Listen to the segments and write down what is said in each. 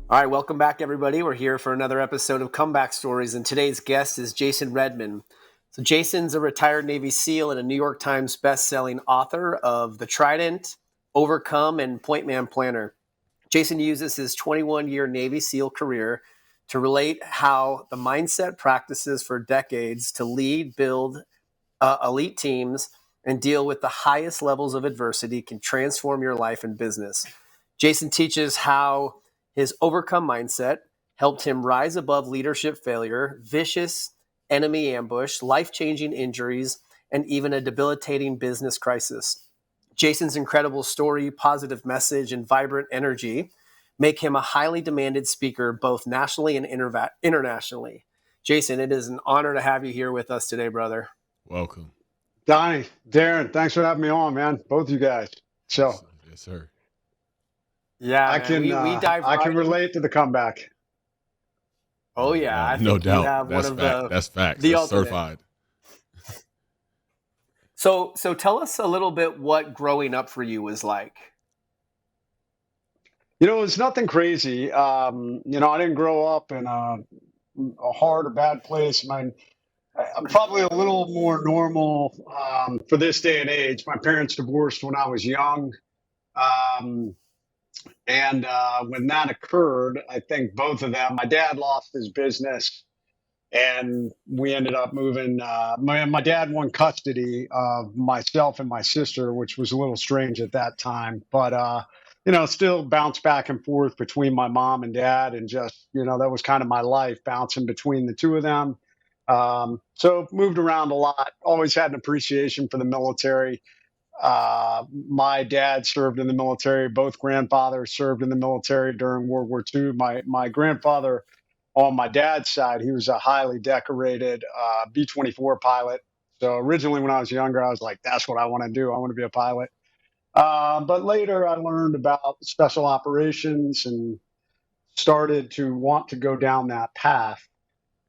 All right, welcome back, everybody. We're here for another episode of Comeback Stories, and today's guest is Jason Redman. So, Jason's a retired Navy SEAL and a New York Times best-selling author of The Trident, Overcome, and Point Man Planner. Jason uses his 21-year Navy SEAL career to relate how the mindset practices for decades to lead, build elite teams, and deal with the highest levels of adversity can transform your life and business. Jason teaches how his overcome mindset helped him rise above leadership failure, vicious enemy ambush, life-changing injuries, and even a debilitating business crisis. Jason's incredible story, positive message, and vibrant energy make him a highly demanded speaker both nationally and internationally. Jason, it is an honor to have you here with us today, brother. Welcome. Donny, Darren, thanks for having me on, man. Both you guys. So Yes, sir. Yeah, I man, can we dive I right can in. relate to the comeback. Oh yeah, I No think you doubt. have one That's of fact. That's facts. the That's ultimate. certified. So tell us a little bit what growing up for you was like. It's nothing crazy. I didn't grow up in a hard or bad place. I'm probably a little more normal for this day and age. My parents divorced when I was young. Um, and when that occurred, I think both of them, my dad lost his business and we ended up moving. My dad won custody of myself and my sister, which was a little strange at that time. But still bounced back and forth between my mom and dad, and just that was kind of my life, bouncing between the two of them. So moved around a lot. Always had an appreciation for the military. My dad served in the military. Both grandfathers served in the military during World War II. My grandfather on my dad's side, he was a highly decorated B-24 pilot. So originally, when I was younger, I was like, "That's what I want to do. I want to be a pilot." But later, I learned about special operations and started to want to go down that path.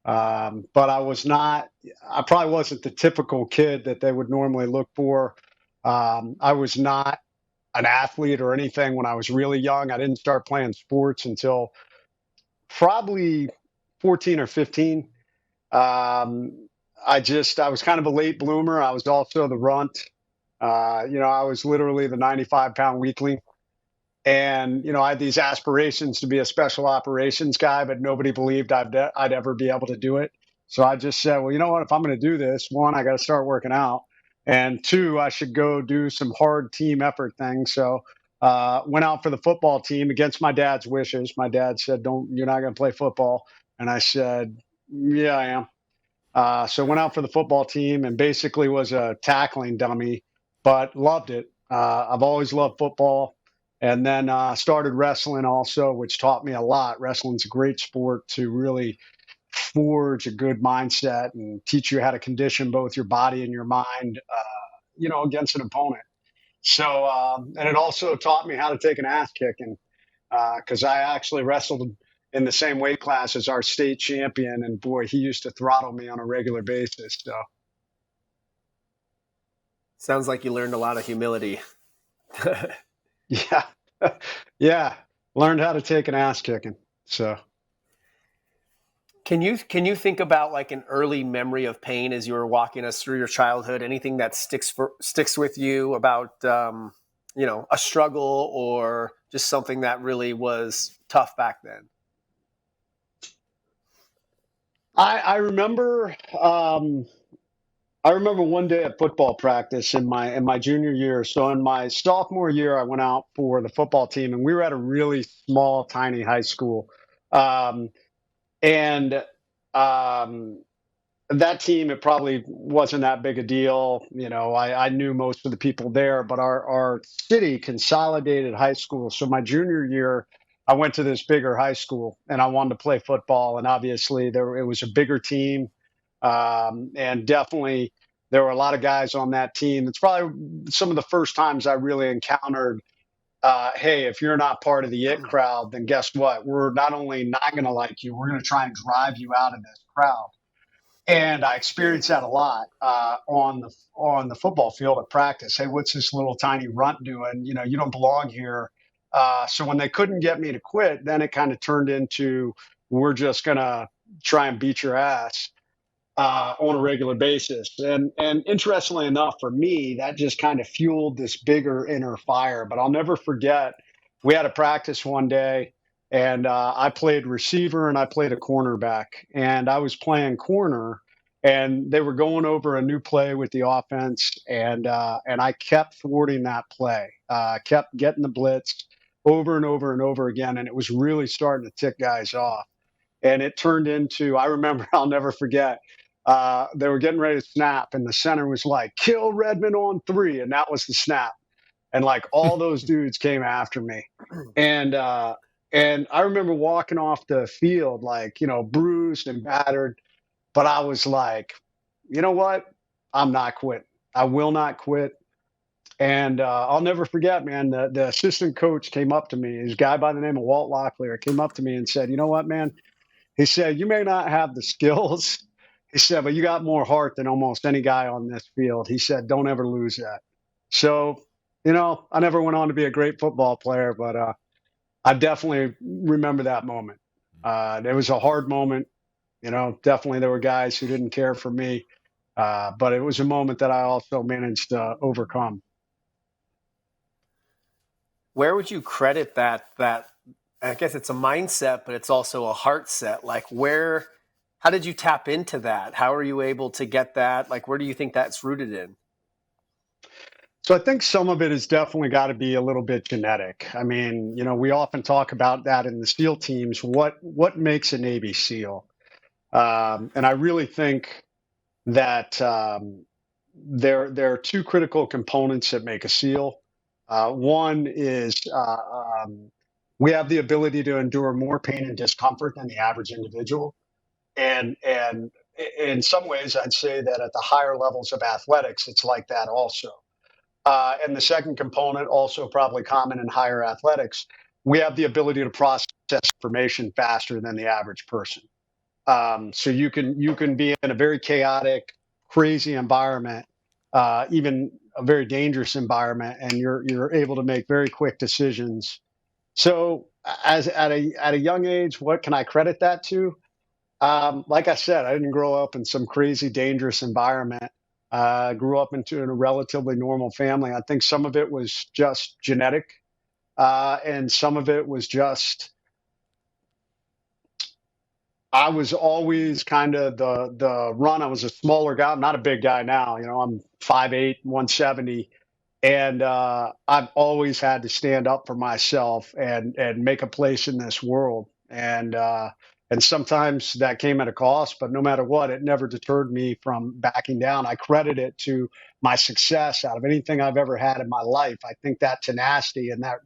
But I was not. I probably wasn't the typical kid that they would normally look for. I was not an athlete or anything when I was really young. I didn't start playing sports until probably 14 or 15. Um, I was kind of a late bloomer. I was also the runt. I was literally the 95-pound weakling. And, I had these aspirations to be a special operations guy, but nobody believed I'd ever be able to do it. So I just said, well, you know what? If I'm going to do this, one, I got to start working out. And two, I should go do some hard team effort things. So went out for the football team against my dad's wishes. My dad said, you're not going to play football. And I said, yeah, I am. So went out for the football team and basically was a tackling dummy, but loved it. I've always loved football. And then started wrestling also, which taught me a lot. Wrestling's a great sport to really forge a good mindset and teach you how to condition both your body and your mind, against an opponent. So, and it also taught me how to take an ass kicking because I actually wrestled in the same weight class as our state champion, and boy, he used to throttle me on a regular basis. So, Sounds like you learned a lot of humility. yeah, yeah, learned how to take an ass kicking. So, Can you think about like an early memory of pain as you were walking us through your childhood? Anything that sticks with you about a struggle or just something that really was tough back then? I remember. I remember one day at football practice in my junior year. So in my sophomore year, I went out for the football team, and we were at a really small, tiny high school. Um, and um, that team, it probably wasn't that big a deal. I knew most of the people there, but our city consolidated high school. So my junior year, I went to this bigger high school, and I wanted to play football. And obviously, it was a bigger team, and definitely there were a lot of guys on that team. It's probably some of the first times I really encountered. Hey, if you're not part of the it crowd, then guess what? We're not only not going to like you, we're going to try and drive you out of this crowd. And I experienced that a lot on the football field at practice. Hey, what's this little tiny runt doing? You don't belong here. So when they couldn't get me to quit, then it kind of turned into, we're just going to try and beat your ass on a regular basis. And interestingly enough, for me, that just kind of fueled this bigger inner fire. But I'll never forget, we had a practice one day, and I played receiver and I played a cornerback, and I was playing corner. And they were going over a new play with the offense, and I kept thwarting that play, kept getting the blitz over and over and over again, and it was really starting to tick guys off. And it turned into, I remember, I'll never forget, they were getting ready to snap, and the center was like, "Kill Redman on 3," and that was the snap. And like all those dudes came after me, and I remember walking off the field like, bruised and battered, but I was like, you know what? I'm not quitting. I will not quit. And I'll never forget, man. The assistant coach came up to me. This guy by the name of Walt Locklear came up to me and said, "You know what, man?" He said, "You may not have the skills." He said, "But you got more heart than almost any guy on this field." He said, "Don't ever lose that." So, I never went on to be a great football player, but I definitely remember that moment. It was a hard moment. Definitely there were guys who didn't care for me, but it was a moment that I also managed to overcome. Where would you credit that I guess it's a mindset, but it's also a heart set. Like how did you tap into that? How are you able to get that? Like, where do you think that's rooted in? So I think some of it has definitely got to be a little bit genetic. I mean, we often talk about that in the SEAL teams. What makes a Navy SEAL? And I really think that there are two critical components that make a SEAL. One is we have the ability to endure more pain and discomfort than the average individual, and in some ways, I'd say that at the higher levels of athletics, it's like that also. And the second component, also probably common in higher athletics, we have the ability to process information faster than the average person. So you can be in a very chaotic, crazy environment, even a very dangerous environment, and you're able to make very quick decisions. So as at a young age, what can I credit that to? Like I said, I didn't grow up in some crazy dangerous environment. Grew up into a relatively normal family. I think some of it was just genetic, and some of it was just I was always kind of the run. I was a smaller guy. I'm not a big guy now. I'm 5'8", 170, and I've always had to stand up for myself and make a place in this world. And sometimes that came at a cost, but no matter what, it never deterred me from backing down. I credit it to my success out of anything I've ever had in my life. I think that tenacity and that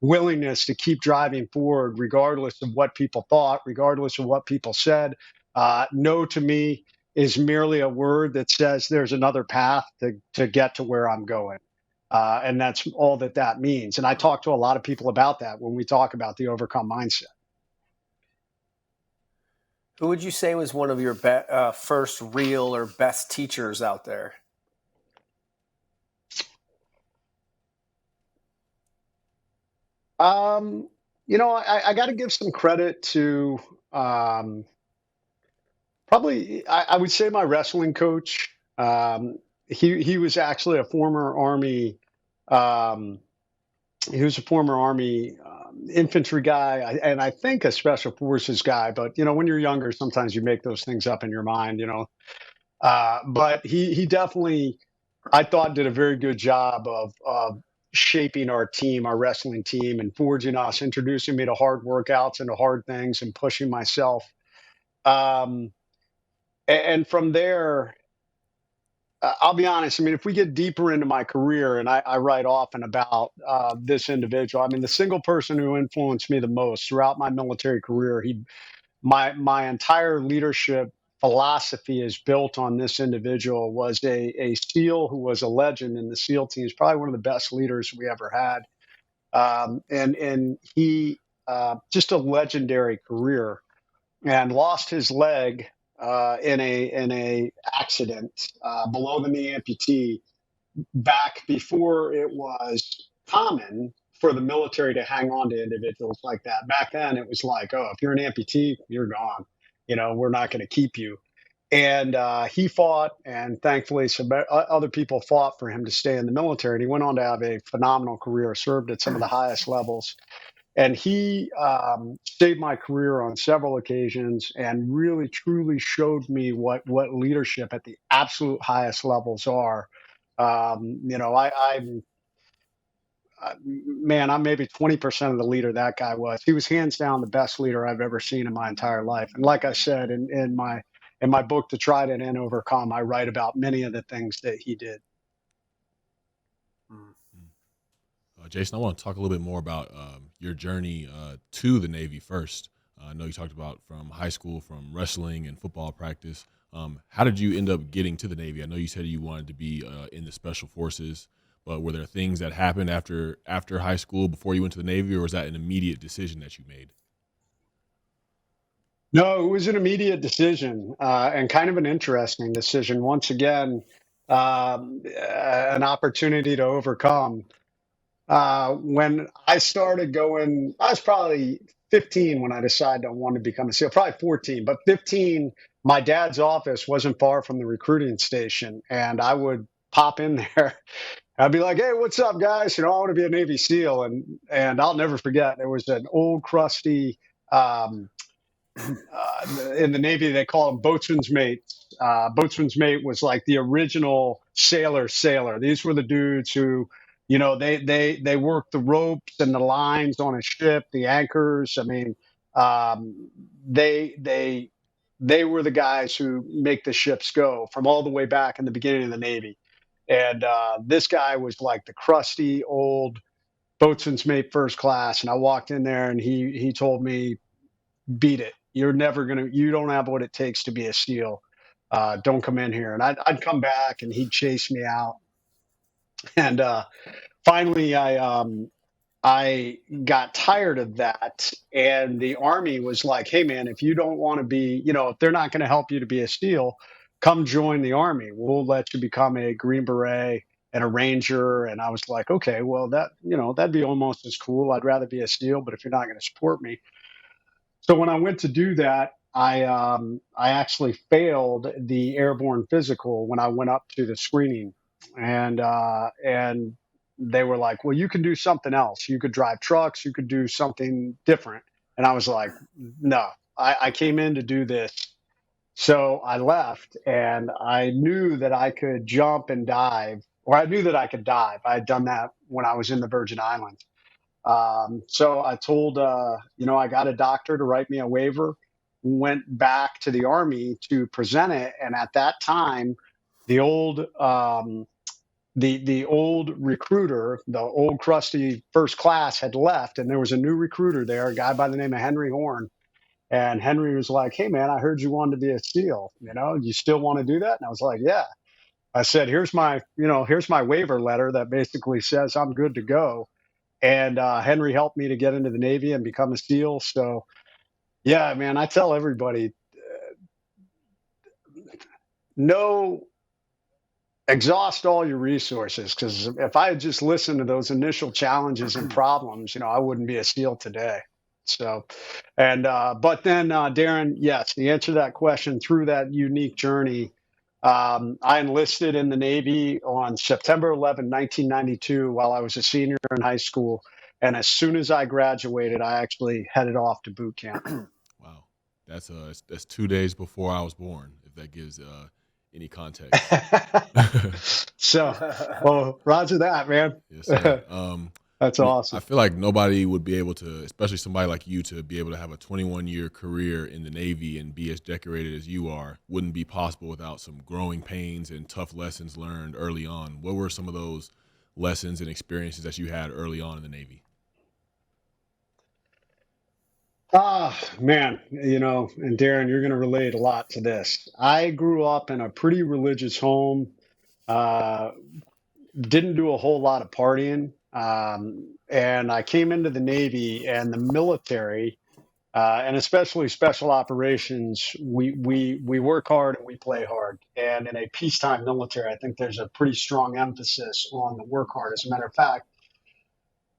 willingness to keep driving forward, regardless of what people thought, regardless of what people said. No to me is merely a word that says there's another path to get to where I'm going. And that's all that means. And I talk to a lot of people about that when we talk about the overcome mindset. Who would you say was one of your first real or best teachers out there? Um, I got to give some credit to um, probably, I would say my wrestling coach. He was actually a former Army. Um, he was a former Army infantry guy, and I think a special forces guy. But when you're younger, sometimes you make those things up in your mind. But he definitely, I thought, did a very good job of shaping our team, our wrestling team, and forging us, introducing me to hard workouts and to hard things, and pushing myself. Um, and from there, I'll be honest. I mean, if we get deeper into my career, and I write often about this individual, I mean, the single person who influenced me the most throughout my military career, my entire leadership philosophy is built on this individual. Was a SEAL who was a legend in the SEAL teams, probably one of the best leaders we ever had, and he just a legendary career, and lost his leg in a accident, below the knee amputee, back before it was common for the military to hang on to individuals like that. Back then, it was like, oh, if you're an amputee, you're gone. We're not going to keep you. And he fought, and thankfully, some other people fought for him to stay in the military. And he went on to have a phenomenal career, served at some of the highest levels. And he saved my career on several occasions and really, truly showed me what leadership at the absolute highest levels are. Man, I'm maybe 20% of the leader that guy was. He was hands down the best leader I've ever seen in my entire life. And like I said in my book, The Trident and Overcome, I write about many of the things that he did. Mm. Jason, I want to talk a little bit more about your journey to the Navy first. I know you talked about from high school, from wrestling and football practice. How did you end up getting to the Navy? I know you said you wanted to be in the Special Forces, but were there things that happened after high school before you went to the Navy, or was that an immediate decision that you made? No, it was an immediate decision and kind of an interesting decision. Once again, an opportunity to overcome. When I started going, I was probably 15 when I decided I wanted to become a SEAL, probably 14, but 15, my dad's office wasn't far from the recruiting station. And I would pop in there. I'd be like, hey, what's up, guys? I want to be a Navy SEAL. And I'll never forget, there was an old crusty, um, in the Navy, they call them boatswain's mates. Boatswain's mate was like the original sailor. These were the dudes who, they worked the ropes and the lines on a ship, the anchors. I mean, um, they they they were the guys who make the ships go from all the way back in the beginning of the Navy. And this guy was like the crusty old boatswain's mate first class. And I walked in there, and he told me, beat it. You don't have what it takes to be a SEAL. Don't come in here. And I'd come back, and he'd chase me out. And finally, I got tired of that. And the Army was like, hey, man, if you don't want to be, if they're not going to help you to be a SEAL, come join the Army. We'll let you become a Green Beret and a Ranger. And I was like, okay, well, that'd be almost as cool. I'd rather be a SEAL, but if you're not going to support me. So when I went to do that, I actually failed the airborne physical when I went up to the screening, and they were like, "Well, you can do something else. You could drive trucks. You could do something different." And I was like, "No, I came in to do this." So I left, and I knew that I could jump and dive, or I knew that I could dive. I had done that when I was in the Virgin Islands. So I told, I got a doctor to write me a waiver, went back to the Army to present it. And at that time, the old, the old recruiter, the old crusty first class had left, and there was a new recruiter there, a guy by the name of Henry Horn. And Henry was like, hey, man, I heard you wanted to be a SEAL. You still want to do that? And I was like, yeah. I said, here's my waiver letter that basically says I'm good to go. And Henry helped me to get into the Navy and become a SEAL. So, yeah, man, I tell everybody, no, exhaust all your resources, because if I had just listened to those initial challenges and problems, I wouldn't be a SEAL today. So, and but then, Darren, yes, the answer to that question, through that unique journey, I enlisted in the Navy on September 11, 1992, while I was a senior in high school. And as soon as I graduated, I actually headed off to boot camp. Wow, that's 2 days before I was born. If that gives any context. So, well, roger that, man. Yes, sir. That's I awesome. feel like nobody would be able to, especially somebody like you, to be able to have a 21-year career in the Navy and be as decorated as you are, wouldn't be possible without some growing pains and tough lessons learned early on. What were some of those lessons and experiences that you had early on in the Navy? Ah, man, and Darren, you're going to relate a lot to this. I grew up in a pretty religious home, uh, didn't do a whole lot of partying. And I came into the Navy and the military, and especially special operations. We work hard and we play hard. And in a peacetime military, I think there's a pretty strong emphasis on the work hard. As a matter of fact,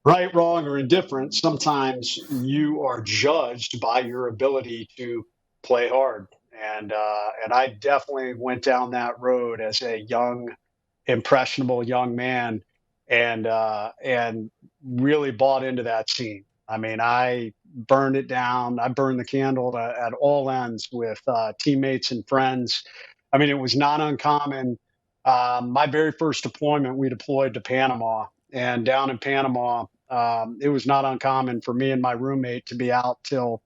right, wrong, or indifferent, sometimes you are judged by your ability to play hard. And I definitely went down that road as a young, impressionable young man, and really bought into that scene. I mean, I burned it down. I burned the candle at all ends with teammates and friends. I mean, it was not uncommon. My very first deployment, we deployed to Panama, and down in Panama, it was not uncommon for me and my roommate to be out till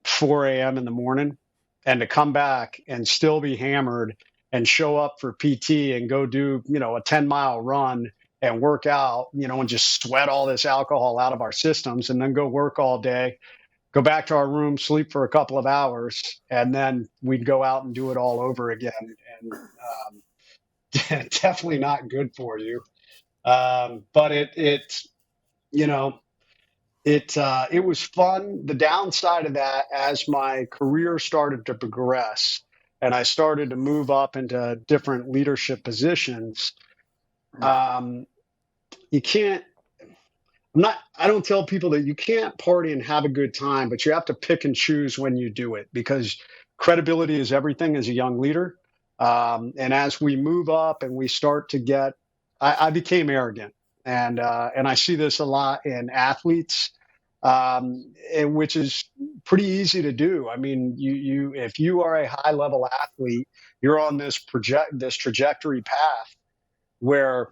4 a.m. in the morning and to come back and still be hammered and show up for PT and go do, a 10-mile run and work out, and just sweat all this alcohol out of our systems and then go work all day, go back to our room, sleep for a couple of hours, and then we'd go out and do it all over again. And definitely not good for you. But you know, it was fun. The downside of that, as my career started to progress and I started to move up into different leadership positions, um, you can't. I don't tell people that you can't party and have a good time, but you have to pick and choose when you do it, because credibility is everything as a young leader. And as we move up and we start to get, I became arrogant, and I see this a lot in athletes, and which is pretty easy to do. I mean, if you are a high level athlete, you're on this trajectory path where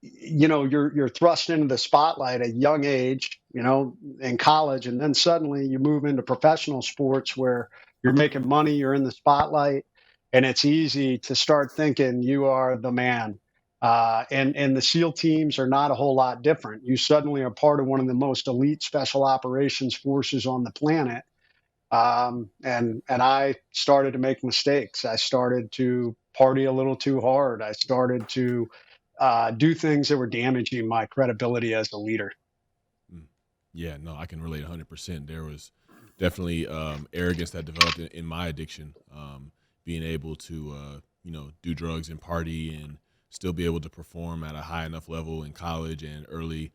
you're thrust into the spotlight at a young age, in college, and then suddenly you move into professional sports where you're making money, you're in the spotlight, and it's easy to start thinking you are the man. And the SEAL teams are not a whole lot different. You suddenly are part of one of the most elite special operations forces on the planet. And I started to make mistakes. I started to party a little too hard. I started to do things that were damaging my credibility as a leader. Yeah, no, I can relate 100%. There was definitely arrogance that developed in my addiction, being able to, do drugs and party and still be able to perform at a high enough level in college and early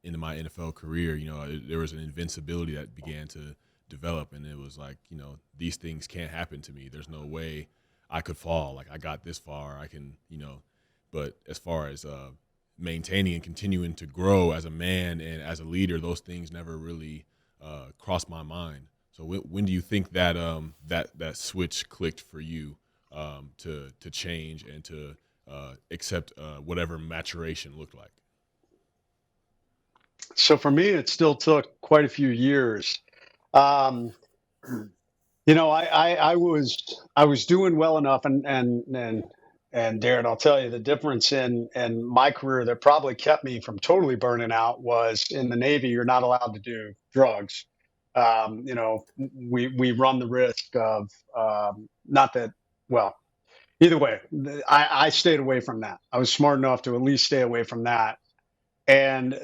into my NFL career. There was an invincibility that began to develop, and it was like, these things can't happen to me. There's no way I could fall. Like, I got this far. I can, but as far as maintaining and continuing to grow as a man and as a leader, those things never really crossed my mind. So when do you think that that switch clicked for you, to change and to accept whatever maturation looked like? So for me, it still took quite a few years. Um, I was doing well enough, and Darren, I'll tell you the difference in my career that probably kept me from totally burning out was in the Navy. You're not allowed to do drugs. We run the risk of, not that, well, either way. I stayed away from that. I was smart enough to at least stay away from that and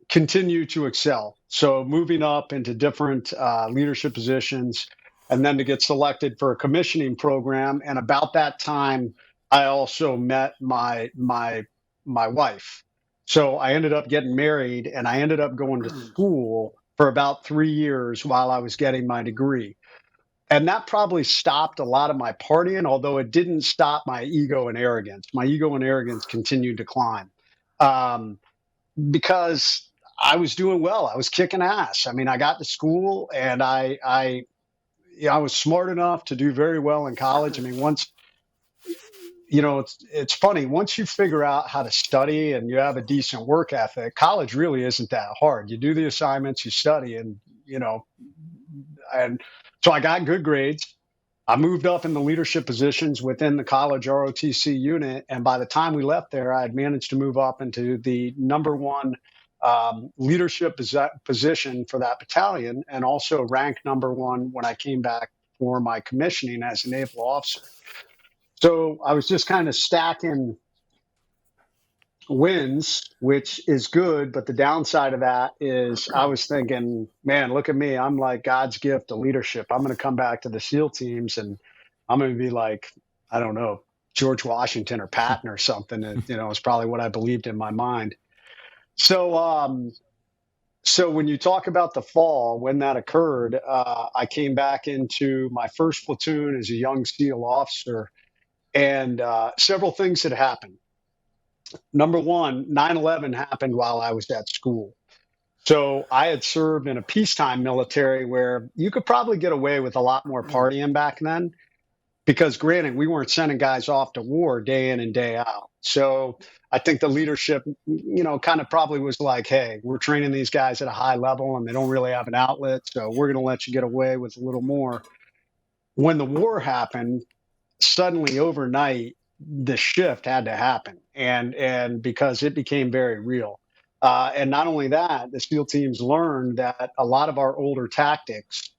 continue to excel. So moving up into different leadership positions, and then to get selected for a commissioning program. And about that time, I also met my wife. So I ended up getting married, and I ended up going to school for about 3 years while I was getting my degree. And that probably stopped a lot of my partying, although it didn't stop my ego and arrogance. My ego and arrogance continued to climb. Um, because I was doing well. I was kicking ass. I mean, I got to school, and I was smart enough to do very well in college. I mean, once, it's funny. Once you figure out how to study and you have a decent work ethic, college really isn't that hard. You do the assignments, you study, and so I got good grades. I moved up in the leadership positions within the college ROTC unit, and by the time we left there, I had managed to move up into the number one leadership position for that battalion, and also ranked number one when I came back for my commissioning as a naval officer. So I was just kind of stacking wins, which is good. But the downside of that is I was thinking, man, look at me. I'm like God's gift to leadership. I'm going to come back to the SEAL teams, and I'm going to be like, I don't know, George Washington or Patton or something. It's probably what I believed in my mind. So, so when you talk about the fall, when that occurred, I came back into my first platoon as a young SEAL officer, and several things had happened. Number one, 9/11 happened while I was at school. So I had served in a peacetime military where you could probably get away with a lot more partying back then because granted, we weren't sending guys off to war day in and day out. So I think the leadership, kind of probably was like, hey, we're training these guys at a high level and they don't really have an outlet. So we're going to let you get away with a little more. When the war happened, suddenly overnight, the shift had to happen. And because it became very real. And not only that, the SEAL teams learned that a lot of our older tactics,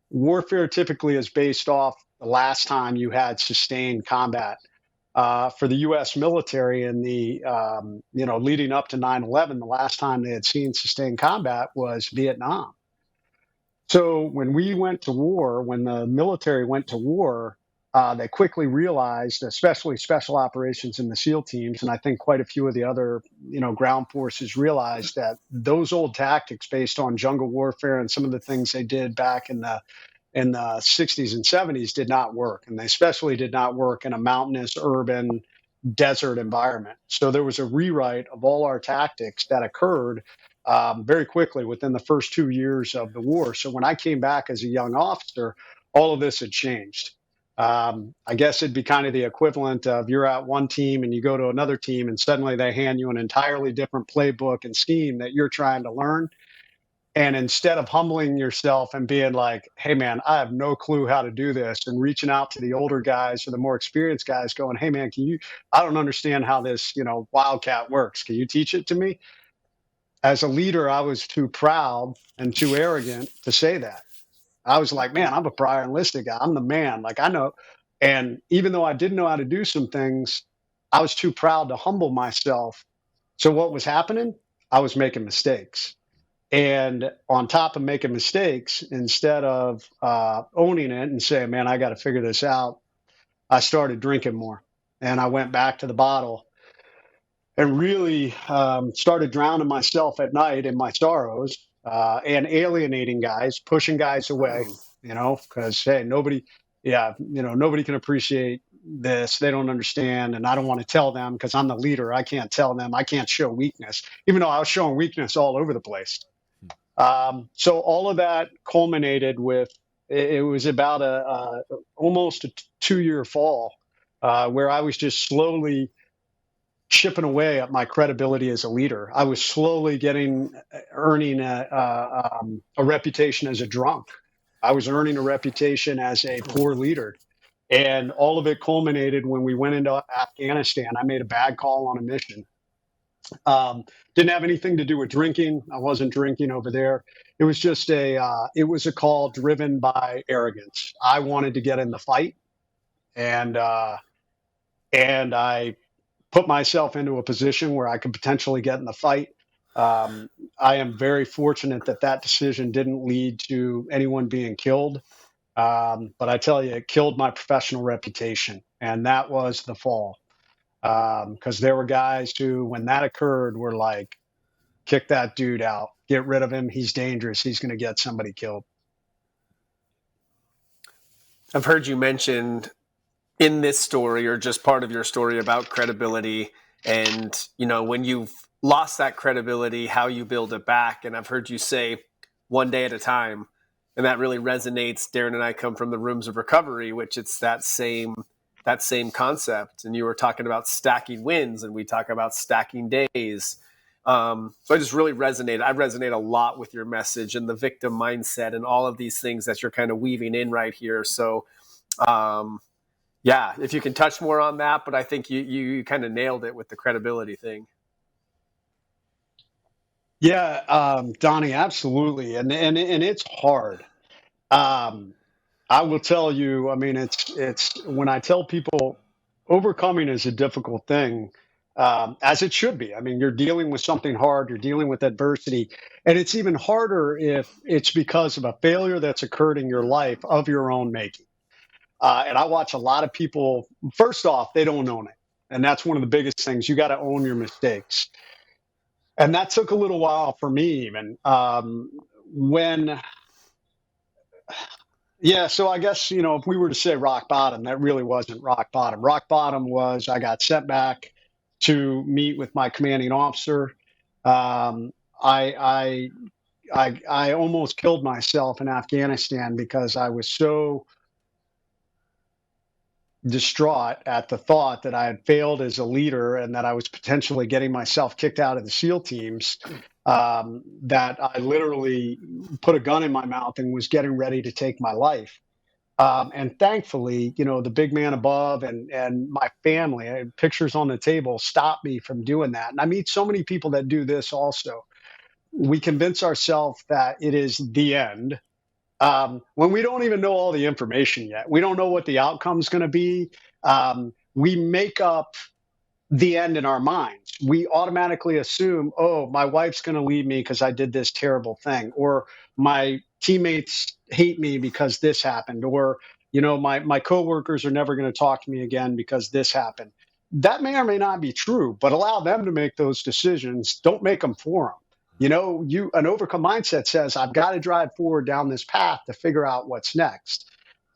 warfare typically is based off the last time you had sustained combat. For the U.S. military in the leading up to 9/11, the last time they had seen sustained combat was Vietnam. So when we went to war, when the military went to war, they quickly realized, especially special operations in the SEAL teams, and I think quite a few of the other, ground forces realized that those old tactics based on jungle warfare and some of the things they did back in the 60s and 70s did not work. And they especially did not work in a mountainous, urban, desert environment. So there was a rewrite of all our tactics that occurred very quickly within the first 2 years of the war. So when I came back as a young officer, all of this had changed. I guess it'd be kind of the equivalent of you're at one team and you go to another team and suddenly they hand you an entirely different playbook and scheme that you're trying to learn. And instead of humbling yourself and being like, hey, man, I have no clue how to do this, and reaching out to the older guys or the more experienced guys going, hey, man, I don't understand how this, Wildcat works. Can you teach it to me? As a leader, I was too proud and too arrogant to say that. I was like, man, I'm a prior enlisted guy. I'm the man. Like, I know. And even though I didn't know how to do some things, I was too proud to humble myself. So what was happening? I was making mistakes. And on top of making mistakes, instead of owning it and saying, man, I got to figure this out, I started drinking more. And I went back to the bottle and really started drowning myself at night in my sorrows and alienating guys, pushing guys away, because, hey, nobody can appreciate this. They don't understand. And I don't want to tell them because I'm the leader. I can't tell them. I can't show weakness, even though I was showing weakness all over the place. So all of that culminated with it was about a almost a 2 year fall where I was just slowly chipping away at my credibility as a leader. I was slowly earning a reputation as a drunk. I was earning a reputation as a poor leader. And all of it culminated when we went into Afghanistan. I made a bad call on a mission. Didn't have anything to do with drinking. I wasn't drinking over there. It was just a call driven by arrogance. I wanted to get in the fight, and I put myself into a position where I could potentially get in the fight. I am very fortunate that that decision didn't lead to anyone being killed. But I tell you, it killed my professional reputation, and that was the fall. Because there were guys who, when that occurred, were like, kick that dude out, get rid of him. He's dangerous. He's going to get somebody killed. I've heard you mentioned in this story or just part of your story about credibility and, when you've lost that credibility, how you build it back. And I've heard you say one day at a time. And that really resonates. Darren and I come from the rooms of recovery, which it's that same concept. And you were talking about stacking wins, and we talk about stacking days. So I just really resonate. I resonate a lot with your message and the victim mindset and all of these things that you're kind of weaving in right here. So, yeah, if you can touch more on that, but I think you kind of nailed it with the credibility thing. Yeah, Donnie, absolutely, and it's hard. I will tell you. I mean, it's when I tell people overcoming is a difficult thing, as it should be. I mean, you're dealing with something hard. You're dealing with adversity, and it's even harder if it's because of a failure that's occurred in your life of your own making. And I watch a lot of people. First off, they don't own it, and that's one of the biggest things. You got to own your mistakes. And that took a little while for me even. When Yeah, so I guess, if we were to say rock bottom, that really wasn't rock bottom. Rock bottom was I got sent back to meet with my commanding officer. Um, I, I almost killed myself in Afghanistan because I was so distraught at the thought that I had failed as a leader and that I was potentially getting myself kicked out of the SEAL teams. That I literally put a gun in my mouth and was getting ready to take my life. And thankfully, the big man above and my family, I had pictures on the table, stopped me from doing that. And I meet so many people that do this also. We convince ourselves that it is the end, when we don't even know all the information yet. We don't know what the outcome's going to be. We make up the end in our minds. We automatically assume, oh, my wife's going to leave me because I did this terrible thing, or my teammates hate me because this happened, or my coworkers are never going to talk to me again because this happened. That may or may not be true, but allow them to make those decisions. Don't make them for them. An overcome mindset says, I've got to drive forward down this path to figure out what's next.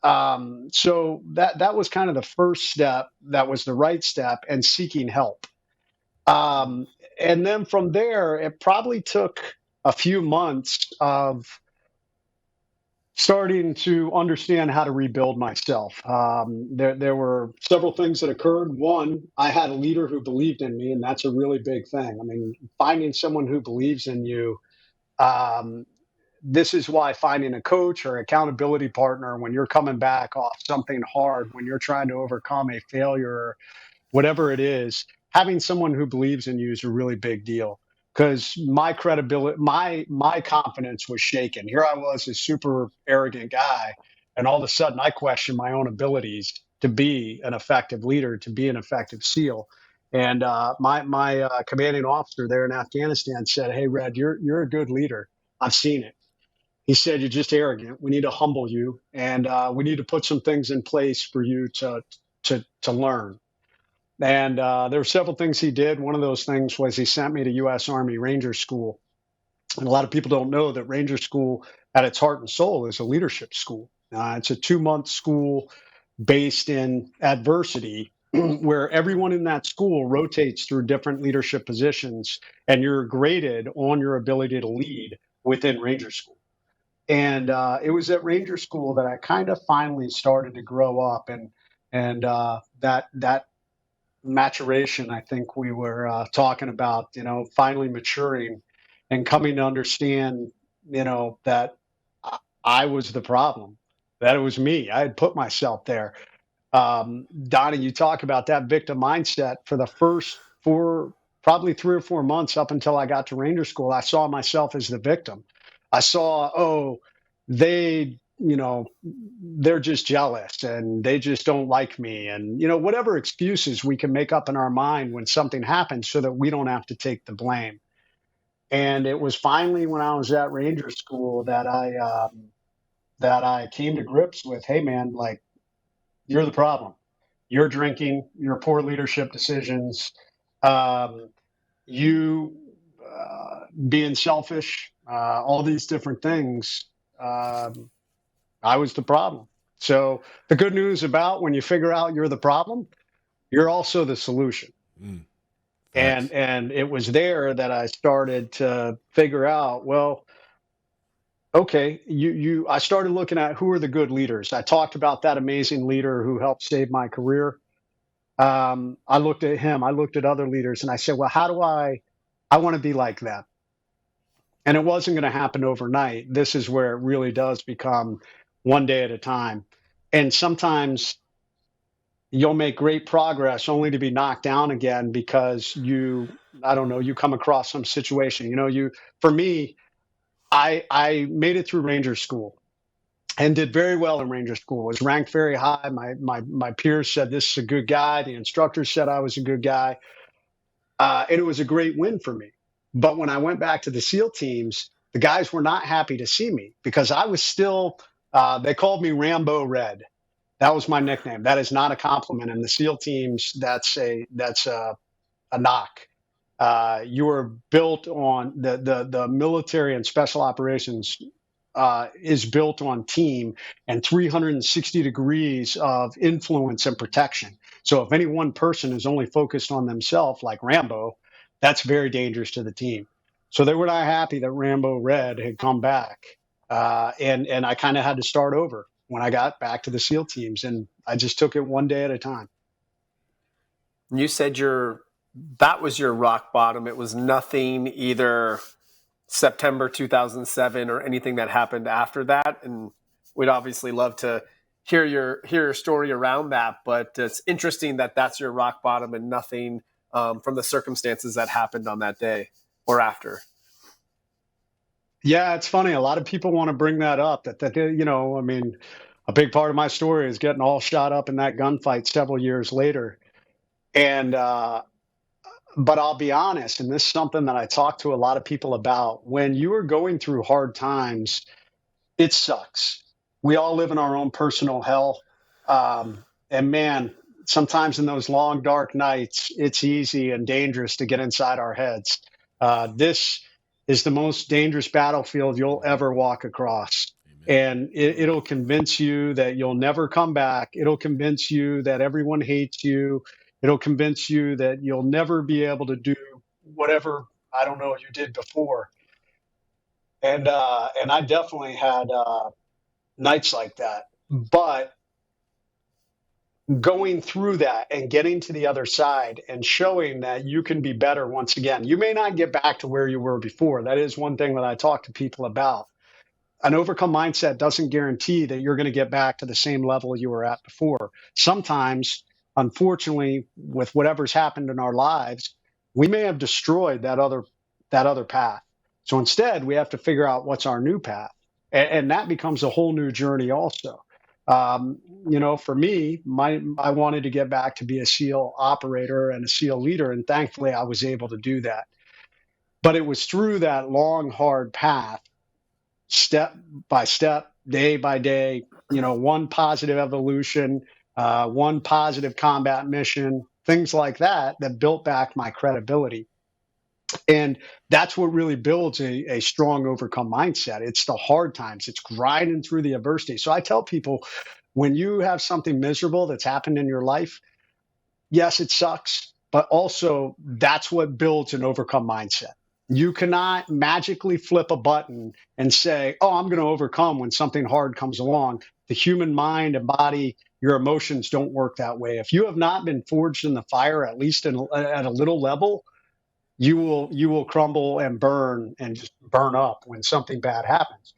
So that was kind of the first step. That was the right step, and seeking help. Um, and then from there, it probably took a few months of starting to understand how to rebuild myself. There were several things that occurred. One, I had a leader who believed in me, and that's a really big thing. I mean, finding someone who believes in you. Um, this is why finding a coach or accountability partner when you're coming back off something hard, when you're trying to overcome a failure, whatever it is, having someone who believes in you is a really big deal. Because my credibility, my confidence was shaken. Here I was, a super arrogant guy, and all of a sudden I questioned my own abilities to be an effective leader, to be an effective SEAL. And my commanding officer there in Afghanistan said, "Hey, Red, you're a good leader. I've seen it." He said, "You're just arrogant. We need to humble you, and we need to put some things in place for you to learn." And there were several things he did. One of those things was he sent me to U.S. Army Ranger School. And a lot of people don't know that Ranger School, at its heart and soul, is a leadership school. It's a 2-month school based in adversity, where everyone in that school rotates through different leadership positions, and you're graded on your ability to lead within Ranger School. And it was at Ranger School that I kind of finally started to grow up, and that maturation, I think we were talking about, finally maturing and coming to understand, that I was the problem, that it was me. I had put myself there. Donnie, you talk about that victim mindset. For the first probably 3 or 4 months up until I got to Ranger School, I saw myself as the victim. I saw, oh, they, they're just jealous and they just don't like me. And, whatever excuses we can make up in our mind when something happens so that we don't have to take the blame. And it was finally when I was at Ranger School that I came to grips with, hey, man, like, you're the problem. You're drinking, your poor leadership decisions, um, you being selfish, all these different things. I was the problem. So the good news about when you figure out you're the problem, you're also the solution. Mm, And facts. it was there that I started to figure out, well, okay, I started looking at who are the good leaders. I talked about that amazing leader who helped save my career. I looked at him, I looked at other leaders, and I said, well, how do I want to be like that? And it wasn't going to happen overnight. This is where it really does become one day at a time. And sometimes you'll make great progress only to be knocked down again because I don't know, you come across some situation. For me, I made it through Ranger School and did very well in Ranger School. Was ranked very high. My peers said this is a good guy. The instructors said I was a good guy. And it was a great win for me. But when I went back to the SEAL teams, the guys were not happy to see me because I was still, they called me Rambo Red. That was my nickname. That is not a compliment. In the SEAL teams, that's a knock. You are built on the military and special operations is built on team and 360 degrees of influence and protection. So if any one person is only focused on themselves, like Rambo, that's very dangerous to the team. So they were not happy that Rambo Red had come back, and I kind of had to start over when I got back to the SEAL teams, and I just took it one day at a time. You said that was your rock bottom. It was nothing either September 2007 or anything that happened after that. And we'd obviously love to hear your story around that. But it's interesting that that's your rock bottom and nothing from the circumstances that happened on that day or after. Yeah, it's funny. A lot of people want to bring that up. I mean, a big part of my story is getting all shot up in that gunfight several years later. And but I'll be honest, and this is something that I talk to a lot of people about. When you are going through hard times, it sucks. We all live in our own personal hell. And man, sometimes in those long, dark nights, it's easy and dangerous to get inside our heads. This is the most dangerous battlefield you'll ever walk across. And it'll convince you that you'll never come back. It'll convince you that everyone hates you. It'll convince you that you'll never be able to do whatever, I don't know, you did before. And I definitely had nights like that. But going through that and getting to the other side and showing that you can be better once again. You may not get back to where you were before. That is one thing that I talk to people about. An overcome mindset doesn't guarantee that you're going to get back to the same level you were at before. Sometimes, unfortunately, with whatever's happened in our lives, we may have destroyed that other path. So instead, we have to figure out what's our new path. And that becomes a whole new journey also. For me, I wanted to get back to be a SEAL operator and a SEAL leader, and thankfully I was able to do that. But it was through that long, hard path, step by step, day by day, one positive evolution, one positive combat mission, things like that built back my credibility. And that's what really builds a strong overcome mindset. It's the hard times. It's grinding through the adversity. So I tell people, when you have something miserable that's happened in your life, yes, it sucks, but also that's what builds an overcome mindset. You cannot magically flip a button and say, oh, I'm going to overcome when something hard comes along. The human mind and body, your emotions don't work that way. If you have not been forged in the fire, at least at a little level, you will crumble and burn and just burn up when something bad happens.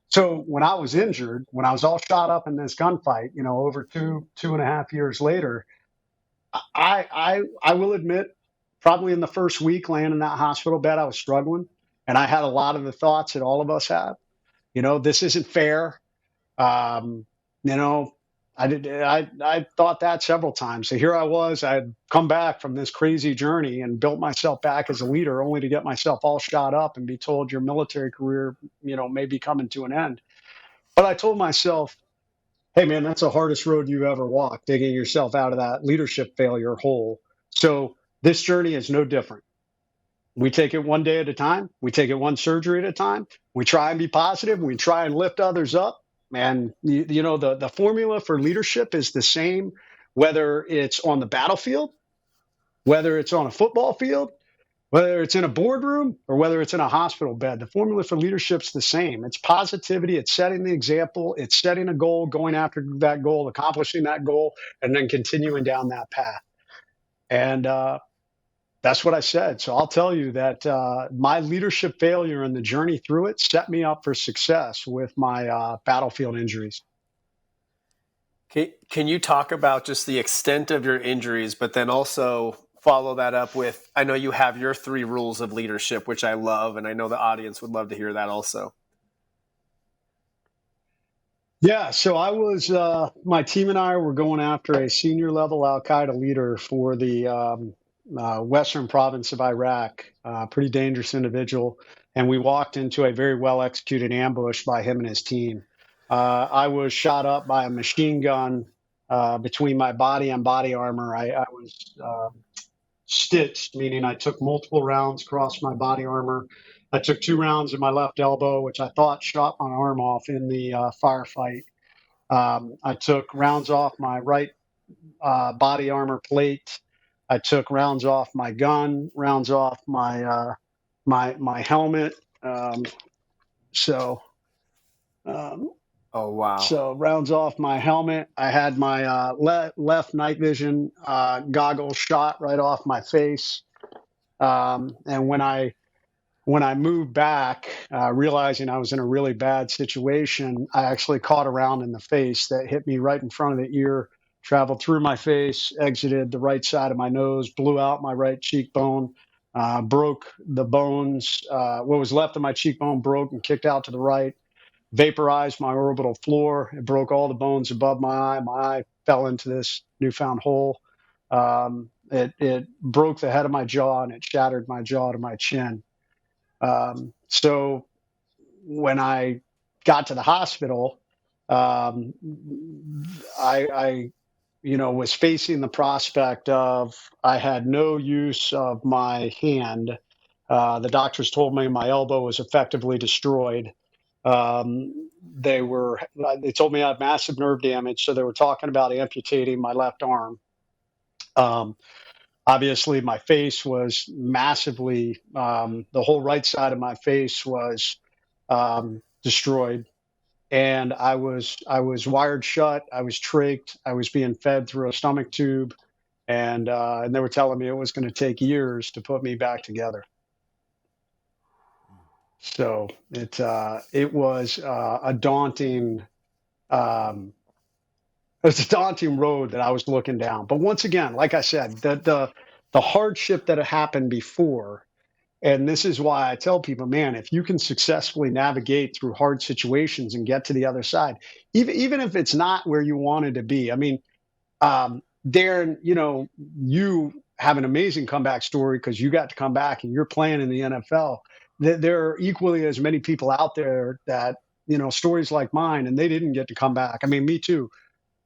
So when I was injured, when I was all shot up in this gunfight, over two and a half years later, I will admit, probably in the first week laying in that hospital bed, I was struggling, and I had a lot of the thoughts that all of us have. This isn't fair. Um, you know, I thought that several times. So here I was. I had come back from this crazy journey and built myself back as a leader, only to get myself all shot up and be told your military career, may be coming to an end. But I told myself, hey man, that's the hardest road you've ever walked, digging yourself out of that leadership failure hole. So this journey is no different. We take it one day at a time. We take it one surgery at a time. We try and be positive. We try and lift others up. And the formula for leadership is the same, whether it's on the battlefield, whether it's on a football field, whether it's in a boardroom, or whether it's in a hospital bed. The formula for leadership's the same. It's positivity. It's setting the example. It's setting a goal, going after that goal, accomplishing that goal, and then continuing down that path. And that's what I said. So I'll tell you that my leadership failure and the journey through it set me up for success with my battlefield injuries. Can you talk about just the extent of your injuries, but then also follow that up with, I know you have your 3 rules of leadership, which I love, and I know the audience would love to hear that also. Yeah, so I was, my team and I were going after a senior level Al Qaeda leader for the western province of Iraq, pretty dangerous individual. And we walked into a very well executed ambush by him and his team. I was shot up by a machine gun between my body and body armor. I was stitched, meaning I took multiple rounds across my body armor. I took 2 rounds in my left elbow, which I thought shot my arm off in the firefight. I took rounds off my right body armor plate. I took rounds off my gun, rounds off my helmet. So Oh, wow. So rounds off my helmet. I had my left night vision goggles shot right off my face. And when I moved back, realizing I was in a really bad situation, I actually caught a round in the face that hit me right in front of the ear, traveled through my face, exited the right side of my nose, blew out my right cheekbone, broke the bones. What was left of my cheekbone broke and kicked out to the right, vaporized my orbital floor. It broke all the bones above my eye. My eye fell into this newfound hole. It broke the head of my jaw, and it shattered my jaw to my chin. So when I got to the hospital, um, I was facing the prospect of I had no use of my hand. The doctors told me my elbow was effectively destroyed. They told me I had massive nerve damage, so they were talking about amputating my left arm. Um, Obviously, my face was massively, the whole right side of my face was destroyed. And I was wired shut. I was trached. I was being fed through a stomach tube, and they were telling me it was going to take years to put me back together. So it was a daunting um, it's a daunting road that I was looking down. But once again, like I said, the hardship that had happened before, and this is why I tell people, man, if you can successfully navigate through hard situations and get to the other side, even if it's not where you wanted to be. I mean, Darren, you have an amazing comeback story because you got to come back and you're playing in the NFL. There are equally as many people out there that, stories like mine, and they didn't get to come back. I mean, me too.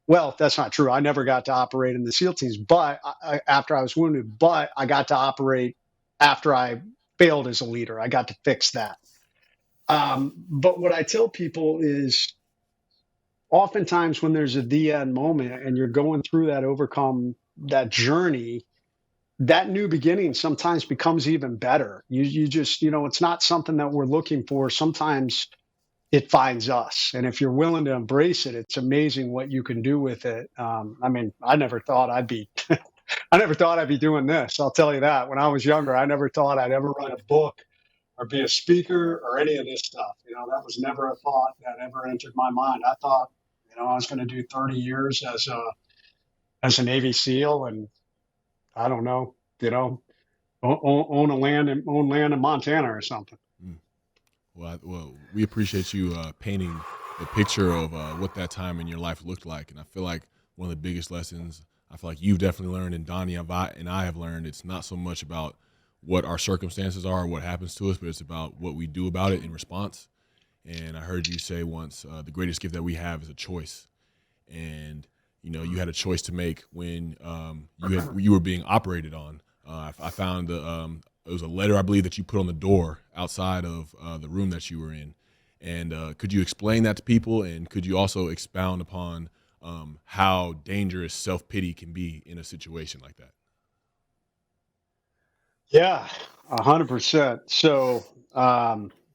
Well, that's not true. I never got to operate in the SEAL teams, but after I was wounded, but I got to operate after I failed as a leader. I got to fix that. But what I tell people is oftentimes when there's a the end moment and you're going through overcome that journey, that new beginning sometimes becomes even better. You just, it's not something that we're looking for. Sometimes it finds us. And if you're willing to embrace it, it's amazing what you can do with it. I mean, I never thought I'd be, I never thought I'd be doing this. I'll tell you that. When I was younger, I never thought I'd ever write a book or be a speaker or any of this stuff. That was never a thought that ever entered my mind. I thought, I was going to do 30 years as a Navy SEAL, and I don't know, own land in Montana or something. Well, we appreciate you painting the picture of what that time in your life looked like. And I feel like one of the biggest lessons I feel like you've definitely learned, and Donnie and I have learned, it's not so much about what our circumstances are or what happens to us, but it's about what we do about it in response. And I heard you say once, the greatest gift that we have is a choice. And, you had a choice to make when you were being operated on. I found it was a letter, I believe, that you put on the door outside of the room that you were in. And could you explain that to people? And could you also expound upon how dangerous self-pity can be in a situation like that? Yeah, 100%. So,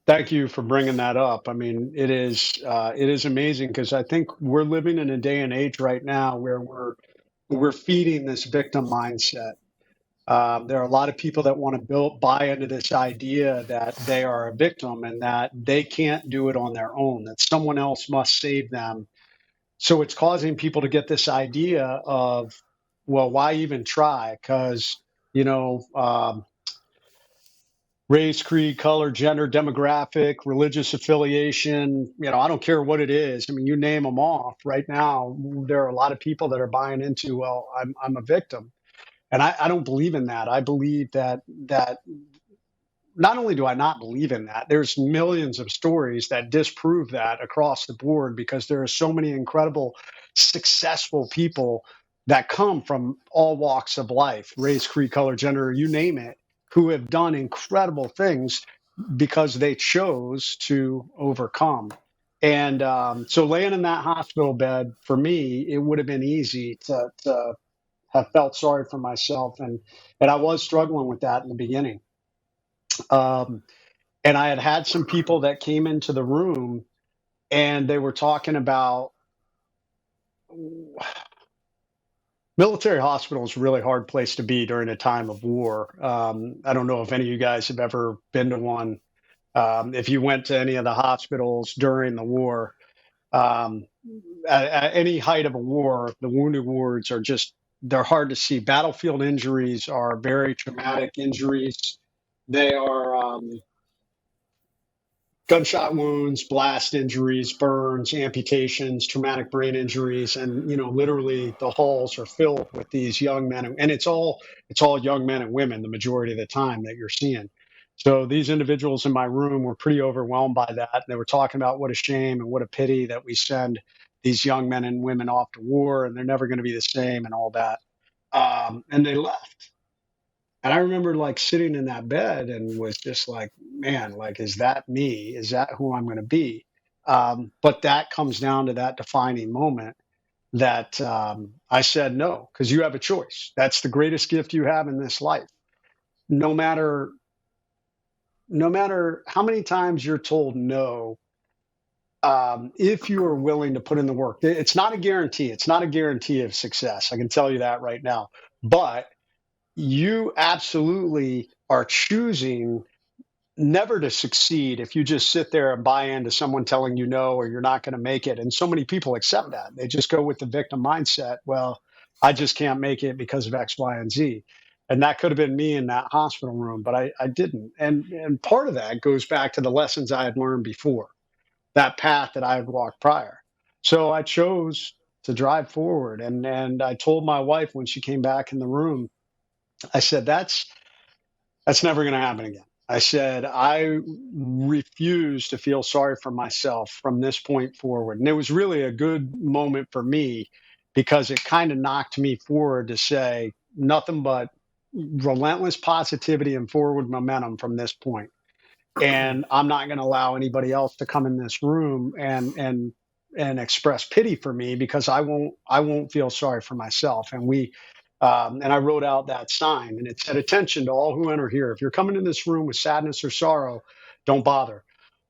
thank you for bringing that up. I mean, it is amazing because I think we're living in a day and age right now where we're feeding this victim mindset. There are a lot of people that want to buy into this idea that they are a victim and that they can't do it on their own, that someone else must save them. So it's causing people to get this idea of, well, why even try? Because, race, creed, color, gender, demographic, religious affiliation, I don't care what it is. I mean, you name them off. Right now, there are a lot of people that are buying into, well, I'm a victim. And I don't believe in that. I believe that not only do I not believe in that, there's millions of stories that disprove that across the board because there are so many incredible, successful people that come from all walks of life, race, creed, color, gender, you name it, who have done incredible things because they chose to overcome. And so laying in that hospital bed, for me, it would have been easy to have felt sorry for myself. And I was struggling with that in the beginning. Um, and I had some people that came into the room and they were talking about military hospital is a really hard place to be during a time of war. I don't know if any of you guys have ever been to one. If you went to any of the hospitals during the war, um, at any height of a war, the wounded wards are they're hard to see. Battlefield injuries are very traumatic injuries. They are gunshot wounds, blast injuries, burns, amputations, traumatic brain injuries, and literally the halls are filled with these young men, and it's all young men and women the majority of the time that you're seeing. So these individuals in my room were pretty overwhelmed by that. They were talking about what a shame and what a pity that we send these young men and women off to war, and they're never going to be the same and all that. And they left. And I remember like sitting in that bed and was just like, man, like, is that me? Is that who I'm going to be? But that comes down to that defining moment that I said no, because you have a choice. That's the greatest gift you have in this life. No matter how many times you're told no, if you are willing to put in the work, it's not a guarantee. It's not a guarantee of success. I can tell you that right now. But you absolutely are choosing never to succeed if you just sit there and buy into someone telling you no or you're not going to make it. And so many people accept that. They just go with the victim mindset. Well, I just can't make it because of X, Y, and Z. And that could have been me in that hospital room, but I didn't. And part of that goes back to the lessons I had learned before, that path that I had walked prior. So I chose to drive forward. And I told my wife when she came back in the room, I said, that's never going to happen again. I said, I refuse to feel sorry for myself from this point forward. And it was really a good moment for me because it kind of knocked me forward to say nothing but relentless positivity and forward momentum from this point. And I'm not going to allow anybody else to come in this room and express pity for me because I won't feel sorry for myself. And I wrote out that sign and it said, attention to all who enter here. If you're coming in this room with sadness or sorrow, don't bother.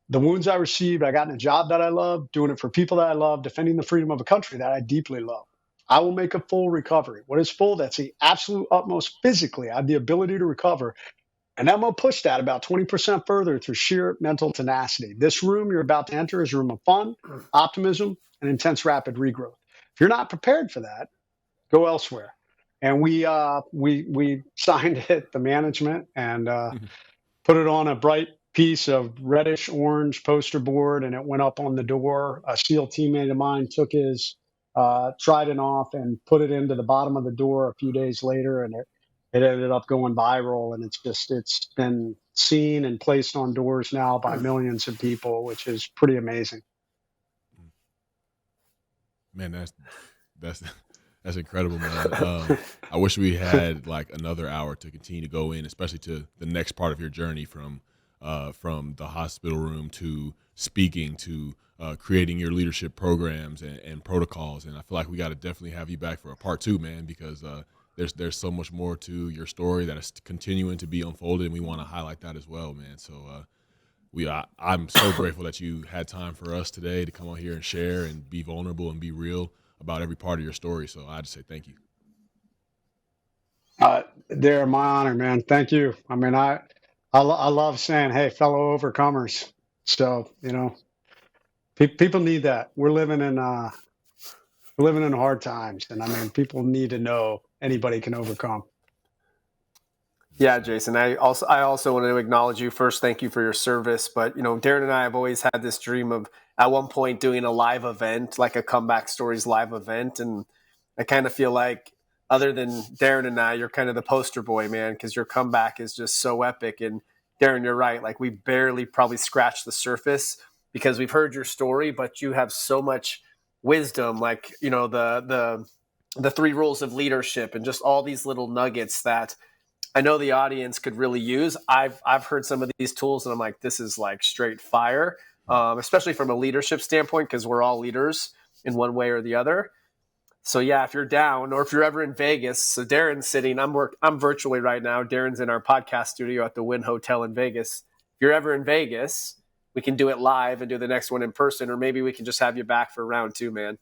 The wounds I received, I got in a job that I love, doing it for people that I love, defending the freedom of a country that I deeply love. I will make a full recovery. What is full? That's the absolute utmost physically. I have the ability to recover. And I'm going to push that about 20% further through sheer mental tenacity. This room you're about to enter is a room of fun, optimism, and intense rapid regrowth. If you're not prepared for that, go elsewhere. And we signed it, the management, and put it on a bright piece of reddish orange poster board, and it went up on the door. A SEAL teammate of mine took his Trident off and put it into the bottom of the door a few days later, and it ended up going viral. And it's been seen and placed on doors now by millions of people, which is pretty amazing. Man, that's that's incredible, man. I wish we had like another hour to continue to go in, especially to the next part of your journey from the hospital room to speaking to creating your leadership programs and protocols. And I feel like we got to definitely have you back for a part two, man, because there's so much more to your story that is continuing to be unfolded, and we want to highlight that as well, man. So I'm so grateful that you had time for us today to come on here and share and be vulnerable and be real about every part of your story. So I just say thank you. They're my honor, man. Thank you. I mean, I love saying, hey, fellow overcomers. So, people need that. We're living in hard times. And I mean, people need to know anybody can overcome. Yeah, Jason, I also want to acknowledge you first. Thank you for your service. But, Darren and I have always had this dream of at one point doing a live event, like a Comeback Stories live event. And I kind of feel like other than Darren and I, you're kind of the poster boy, man, because your comeback is just so epic. And Darren, you're right. Like we've barely probably scratched the surface because we've heard your story, but you have so much wisdom, like, the the 3 rules of leadership, and just all these little nuggets that I know the audience could really use. I've heard some of these tools and I'm like, this is like straight fire, especially from a leadership standpoint, because we're all leaders in one way or the other. So yeah, if you're down, or if you're ever in Vegas, so Darren's sitting, I'm virtually right now. Darren's in our podcast studio at the Wynn Hotel in Vegas. If you're ever in Vegas, we can do it live and do the next one in person, or maybe we can just have you back for round 2, man.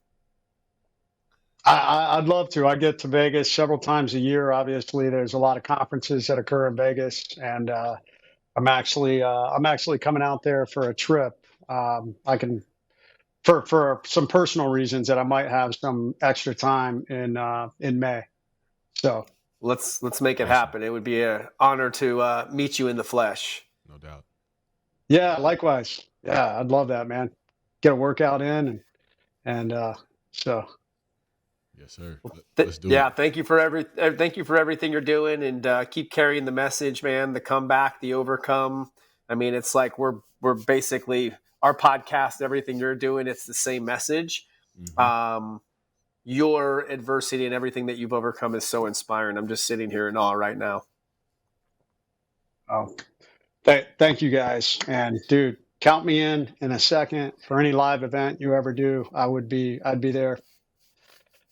I'd love to. I get to Vegas several times a year. Obviously, there's a lot of conferences that occur in Vegas, and I'm actually coming out there for a trip. I can for some personal reasons that I might have some extra time in May. So let's make it Awesome. happen. It would be an honor to meet you in the flesh. No doubt. Yeah, likewise. Yeah, I'd love that, man. Get a workout in, and so. Yes, sir. Let's do it. Yeah, thank you for everything you're doing, and keep carrying the message, man. The comeback, the overcome. I mean, it's like we're basically our podcast. Everything you're doing, it's the same message. Mm-hmm. Your adversity and everything that you've overcome is so inspiring. I'm just sitting here in awe right now. Oh, thank you guys, and dude, count me in a second for any live event you ever do. I'd be there.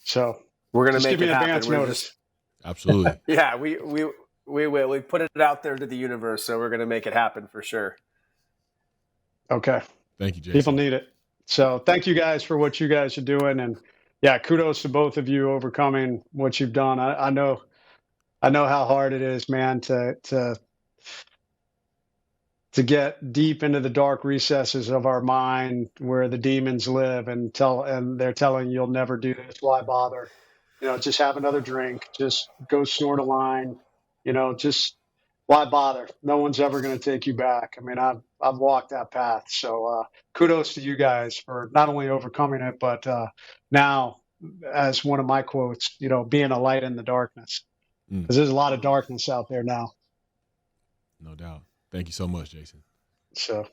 So we're gonna just make give me it advance happen. notice. Absolutely. Yeah, we will. We put it out there to the universe, so we're gonna make it happen for sure. Okay. Thank you, Jason. People need it. So thank you guys for what you guys are doing, and yeah, kudos to both of you overcoming what you've done. I know how hard it is, man, to get deep into the dark recesses of our mind where the demons live, and they're telling you, you'll never do this. Why bother? Just have another drink. Just go snort a line. Just why bother? No one's ever going to take you back. I mean, I've walked that path. So kudos to you guys for not only overcoming it, but now, as one of my quotes, being a light in the darkness, because there's a lot of darkness out there now. No doubt. Thank you so much, Jason. So,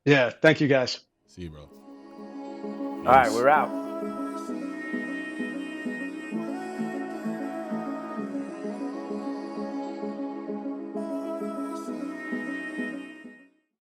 yeah, thank you guys. See you, bro. All right, we're out.